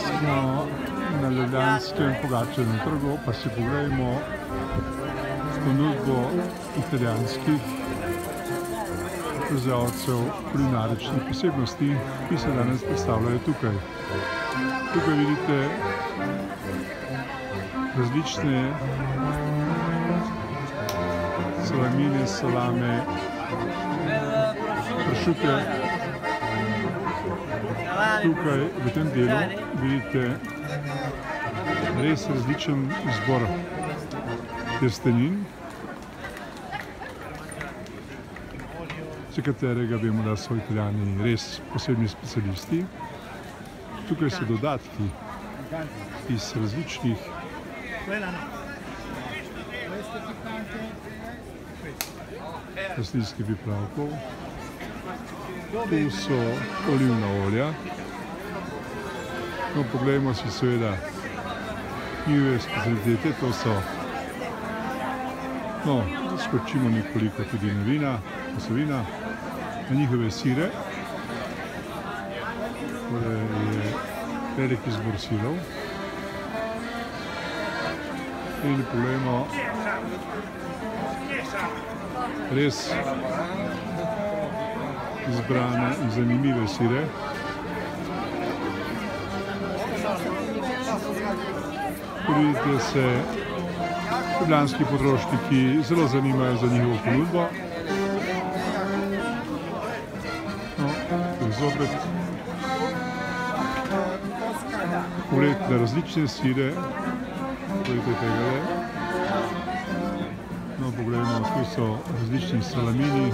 Smo na Ljubljanskem Pogačarjevem trgu, pa si pogledajmo ponudbo italijanskih proizvajalcev kulinaričnih posebnosti, ki se danes predstavljajo tukaj. Tukaj vidite različne salamine, salame, pršute. Tukaj v tem delu vidite res različen izbor testenin, za katerega vemo, da so Italijani res posebni specialisti. Tukaj so dodatki iz različnih rastlinskih pripravkov. Tu so olivna olja. No, poglejmo si seveda njihove specialitete, to so, no, skočimo nekoliko tudi na vina, poslovina, na njihove sire. Torej je velik izbor sirov. In poglejmo res izbrane in zanimive sire. Vidite se, ljubljanski potrošniki zelo zanimajo za njihovo ponudbo. No, to je zopet pogled na različne sire. Pogledajte tega le. No, pogledajmo, tu so različni salamini.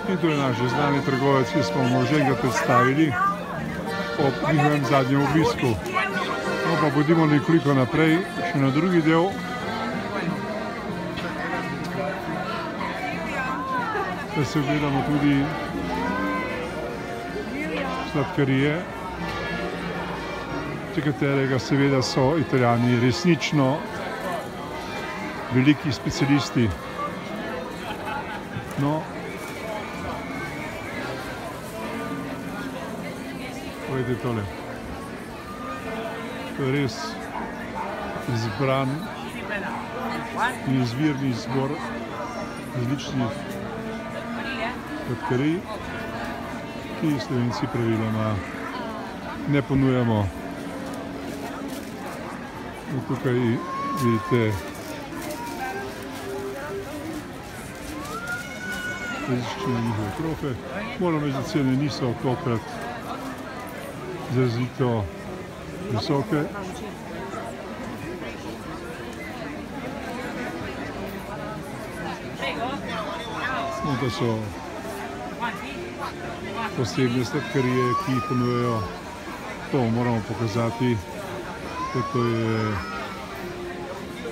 In to je naš že znani trgovec, ki smo mu že enkrat predstavili ob njihovem zadnjem obisku. No, pa bodimo nekoliko naprej, še na drugi del. Da se ogledamo tudi sladkarije, za katerega seveda so Italijani resnično veliki specialisti. No, pogledajte tole. To je res izbran in izvirni izbor različnih sladkarij, ki jih Slovenci praviloma ne ponujamo. Tukaj vidite različne njihove krofe. Moram reči, da cene niso tokrat izrazito visoke. No, to so posebne sladkarije, ki jih ponujajo. To moramo pokazati, da to je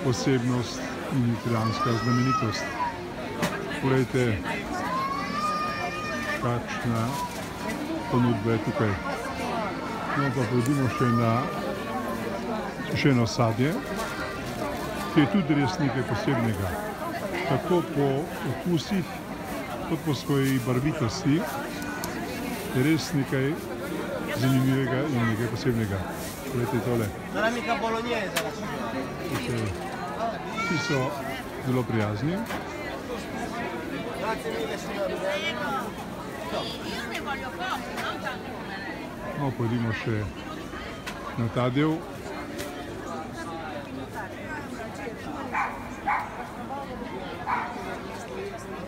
posebnost in italijanska znamenitost. Poglejte, kakšna ponudba je tukaj. No, pa pojdimo še na sušeno sadje, ki je tudi res nekaj posebnega. Tako po okusih, kot po svoji barvitosti, je res nekaj zanimivega in nekaj posebnega. Poglejte tole. Vsi so zelo prijazni. No, pojdimo še na ta del.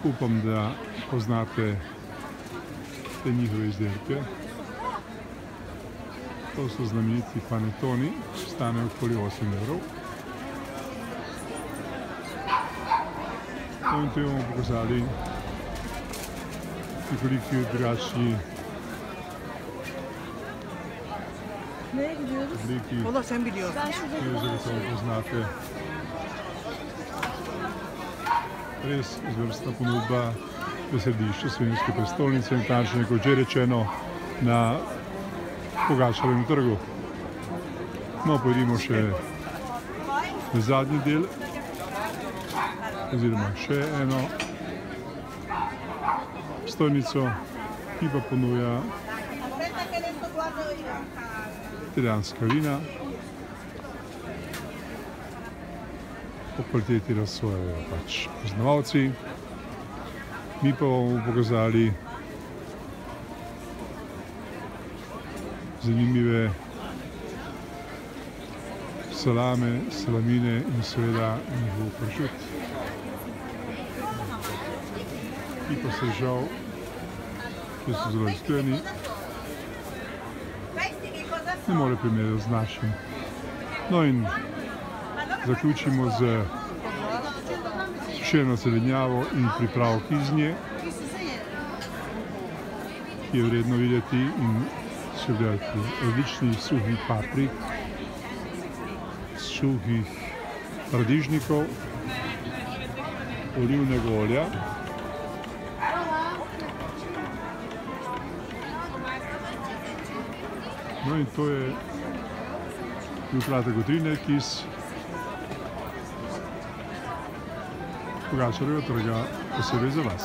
Upam, da poznate te njihove izdelke. To so znameniti panettoni, stanejo okoli 8 evrov. No, in tu bomo pokazali nekoliko drugačni obliki, ki jo zagotovo poznate. Res izvrstna ponudba v središču slovenske prestolnice in natančneje, kot že rečeno, na Pogačarjevem trgu. No, pojdimo še v zadnji del oziroma še eno stojnico, ki pa ponuja italijanska vina. Po kvaliteti razsojajo pač poznavalci. Mi pa bomo pokazali zanimive salame, salamine in seveda njihov pršut, ki pa se žal, ki so zelo iskreni, ne more primerjati z našim. No in zaključimo z sušeno zelenjavo in pripravo iz nje, ki je vredno videti, in še gledati različnih suhih paprik, suhih paradižnikov, olivnega olja, no in to je bil kratek utrinek iz Pogačarjevega trga, posebej za vas.